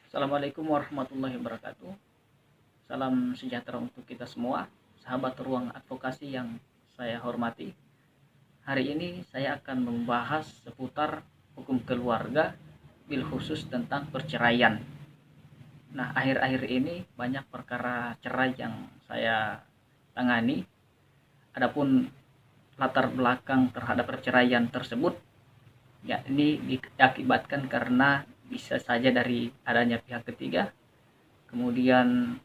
Assalamualaikum warahmatullahi wabarakatuh. Salam sejahtera untuk kita semua, sahabat ruang advokasi yang saya hormati. Hari ini saya akan membahas seputar hukum keluarga, bil khusus tentang perceraian. Nah, akhir-akhir ini banyak perkara cerai yang saya tangani. Adapun latar belakang terhadap perceraian tersebut, ya ini diakibatkan karena bisa saja dari adanya pihak ketiga, kemudian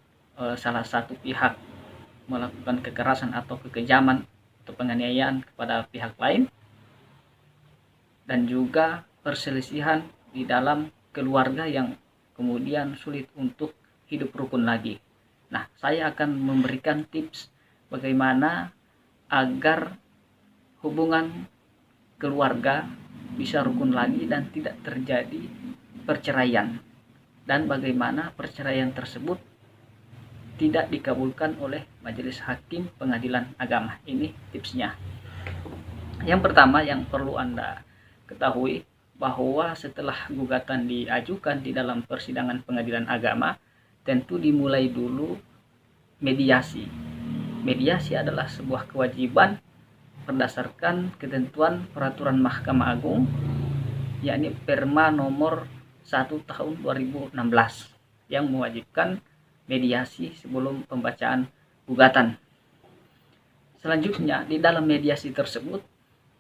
salah satu pihak melakukan kekerasan atau kekejaman atau penganiayaan kepada pihak lain, dan juga perselisihan di dalam keluarga yang kemudian sulit untuk hidup rukun lagi. Nah, saya akan memberikan tips bagaimana agar hubungan keluarga bisa rukun lagi dan tidak terjadi perceraian, dan bagaimana perceraian tersebut tidak dikabulkan oleh majelis hakim pengadilan agama. Ini tipsnya. Yang pertama yang perlu Anda ketahui, bahwa setelah gugatan diajukan di dalam persidangan pengadilan agama, tentu dimulai dulu mediasi. Mediasi adalah sebuah kewajiban berdasarkan ketentuan peraturan Mahkamah Agung, yakni Perma nomor 1 tahun 2016 yang mewajibkan mediasi sebelum pembacaan gugatan. Selanjutnya, di dalam mediasi tersebut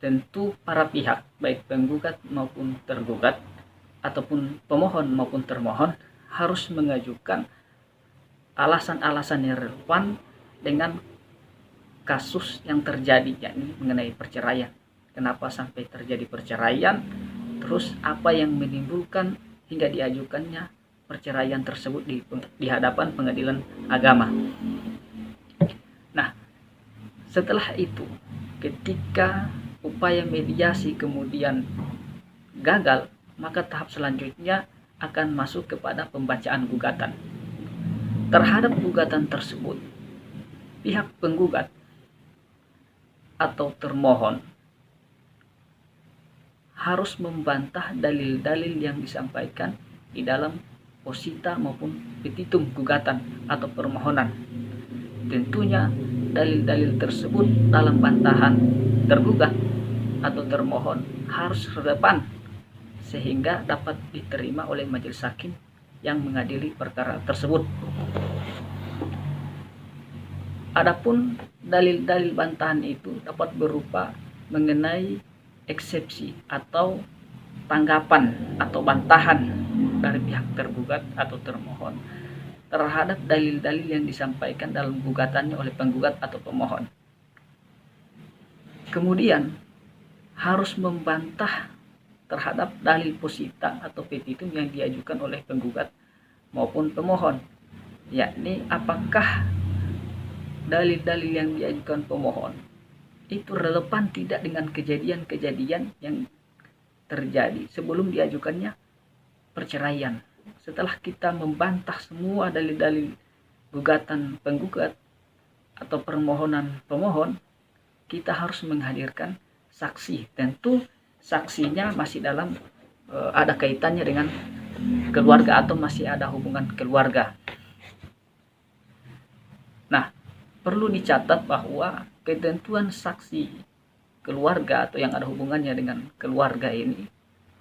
tentu para pihak, baik penggugat maupun tergugat, ataupun pemohon maupun termohon, harus mengajukan alasan-alasan yang relevan dengan kasus yang terjadi, yakni mengenai perceraian. Kenapa sampai terjadi perceraian, terus apa yang menimbulkan hingga diajukannya perceraian tersebut di hadapan pengadilan agama. Nah, setelah itu, ketika upaya mediasi kemudian gagal, maka tahap selanjutnya akan masuk kepada pembacaan gugatan. Terhadap gugatan tersebut, pihak penggugat atau termohon harus membantah dalil-dalil yang disampaikan di dalam posita maupun petitum gugatan atau permohonan. Tentunya dalil-dalil tersebut dalam bantahan tergugat atau termohon harus relevan sehingga dapat diterima oleh majelis hakim yang mengadili perkara tersebut. Adapun dalil-dalil bantahan itu dapat berupa mengenai eksepsi atau tanggapan atau bantahan dari pihak tergugat atau termohon terhadap dalil-dalil yang disampaikan dalam gugatannya oleh penggugat atau pemohon. Kemudian harus membantah terhadap dalil posita atau petitum yang diajukan oleh penggugat maupun pemohon, yakni apakah dalil-dalil yang diajukan pemohon itu relevan tidak dengan kejadian-kejadian yang terjadi sebelum diajukannya perceraian. Setelah kita membantah semua dalil-dalil gugatan penggugat atau permohonan pemohon, kita harus menghadirkan saksi. Tentu saksinya masih dalam ada kaitannya dengan keluarga atau masih ada hubungan keluarga. Nah, perlu dicatat bahwa ketentuan saksi keluarga atau yang ada hubungannya dengan keluarga ini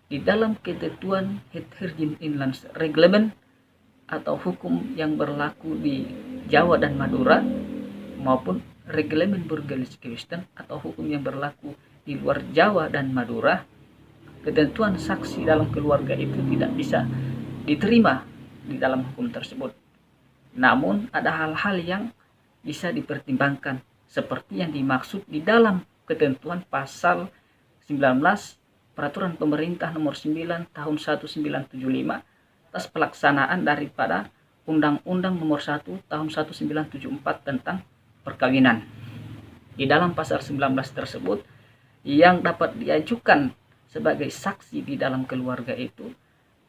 di dalam ketentuan Het Herjin Inlands Reglement atau hukum yang berlaku di Jawa dan Madura maupun Reglement Burgerlijk Kristen atau hukum yang berlaku di luar Jawa dan Madura, ketentuan saksi dalam keluarga itu tidak bisa diterima di dalam hukum tersebut. Namun ada hal-hal yang bisa dipertimbangkan seperti yang dimaksud di dalam ketentuan pasal 19 Peraturan Pemerintah Nomor 9 Tahun 1975 atas pelaksanaan daripada Undang-Undang Nomor 1 Tahun 1974 tentang perkawinan. Di dalam pasal 19 tersebut, yang dapat diajukan sebagai saksi di dalam keluarga itu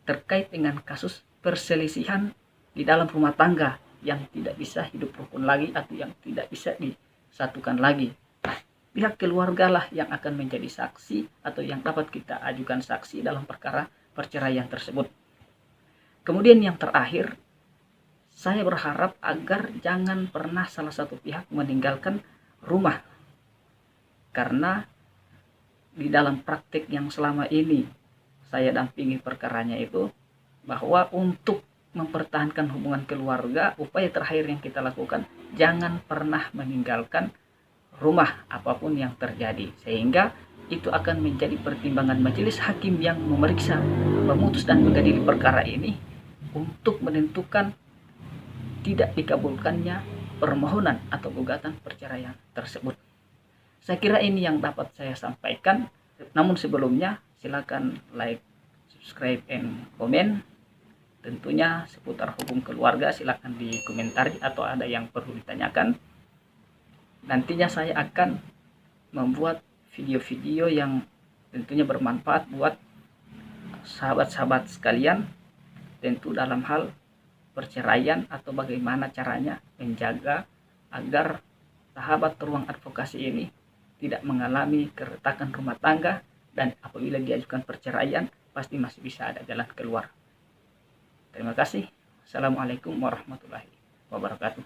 terkait dengan kasus perselisihan di dalam rumah tangga yang tidak bisa hidup rukun lagi atau yang tidak bisa disatukan lagi. pihak keluarga lah yang akan menjadi saksi atau yang dapat kita ajukan saksi dalam perkara perceraian tersebut. Kemudian yang terakhir, saya berharap agar jangan pernah salah satu pihak meninggalkan rumah. Karena di dalam praktik yang selama ini saya dampingi perkaranya itu, bahwa untuk mempertahankan hubungan keluarga, upaya terakhir yang kita lakukan, jangan pernah meninggalkan rumah apapun yang terjadi, sehingga itu akan menjadi pertimbangan majelis hakim yang memeriksa, memutus dan mengadili perkara ini untuk menentukan tidak dikabulkannya permohonan atau gugatan perceraian tersebut. Saya kira ini yang dapat saya sampaikan. Namun sebelumnya silakan like, subscribe, and komen. Tentunya seputar hukum keluarga silakan dikomentari atau ada yang perlu ditanyakan. Nantinya saya akan membuat video-video yang tentunya bermanfaat buat sahabat-sahabat sekalian, tentu dalam hal perceraian atau bagaimana caranya menjaga agar sahabat ruang advokasi ini tidak mengalami keretakan rumah tangga, dan apabila diajukan perceraian pasti masih bisa ada jalan keluar. Terima kasih. Assalamualaikum warahmatullahi wabarakatuh.